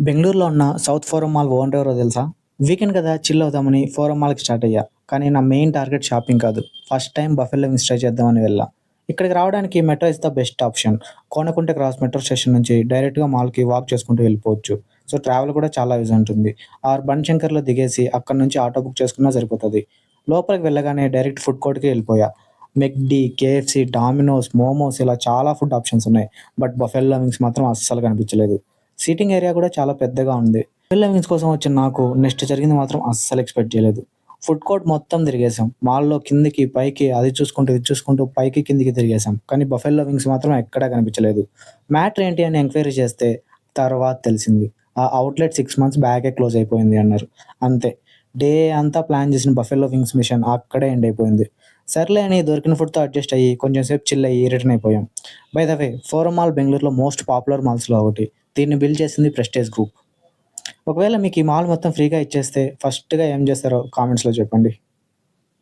బెంగుళూరులో ఉన్న south forum mall owner ఎవరో తెలుసా? వీకెండ్ కదా చిల్ అవుదామని ఫోరం మాల్‌కి స్టార్ట్ అయ్యా. కానీ నా మెయిన్ టార్గెట్ షాపింగ్ కాదు. First time buffalo wings try చేద్దామని వెళ్ళా. ఇక్కడికి రావడానికి metro is the best option. Konanakunte cross metro station నుంచి డైరెక్ట్‌గా మాల్‌కి వాక్ చేసుకుంటూ వెళ్ళిపోవచ్చు. సో, ట్రావెల్ కూడా చాలా యూజ్ ఉంటుంది. ఆర్ బన్‌శంకర్‌లో దిగేసి అక్కడి నుంచి ఆటో బుక్ చేసుకున్నా సరిపోతది. లోపలికి వెళ్ళగానే డైరెక్ట్ ఫుడ్ కోర్ట్‌కి వెళ్ళిపోయా. మెక్‌డీ, కేఎఫ్‌సీ, డామినోస్, మోమోస్ ఇలా చాలా ఫుడ్ ఆప్షన్స్ ఉన్నాయి. బట్ బఫెలో వింగ్స్ మాత్రం అస్సలు కనిపించలేదు. సీటింగ్ ఏరియా కూడా చాలా పెద్దగా ఉంది. బఫెలో వింగ్స్ కోసం వచ్చిన నాకు నెక్స్ట్ జరిగింది మాత్రం అస్సలు ఎక్స్‌పెక్ట్ చేయలేదు. ఫుడ్ కోర్ట్ మొత్తం తిరిగేసాం. మాల్‌లో కిందకి, పైకి అది చూసుకుంటూ, ఇది చూసుకుంటూ పైకి, కిందకి తిరిగేసాం. కానీ బఫెలో వింగ్స్ మాత్రం ఎక్కడా కనిపించలేదు. మ్యాటర్ ఏంటి అని ఎంక్వైరీ చేస్తే తర్వాత తెలిసింది. ఆ అవుట్‌లెట్ 6 మంత్స్ బ్యాకే క్లోజ్ అయిపోయింది అన్నారు. అంతే. డే అంతా ప్లాన్ చేసిన బఫెలో వింగ్స్ మిషన్ అక్కడే ఎండ్ అయిపోయింది. సర్లే అని దొరికిన ఫుడ్‌తో అడ్జస్ట్ అయ్యి కొంచెం సేపు చిల్ అయ్యి రిటర్న్ అయిపోయాం. By the way forum mall బెంగుళూరులో మోస్ట్ పాపులర్ మాల్స్‌లో ఒకటి. దీన్ని బిల్డ్ చేసింది ప్రెస్టేజ్ గ్రూప్. ఒకవేళ మీకు ఈ మాల్ మొత్తం ఫ్రీగా ఇచ్చేస్తే ఫస్ట్‌గా ఏం చేస్తారో కామెంట్స్‌లో చెప్పండి.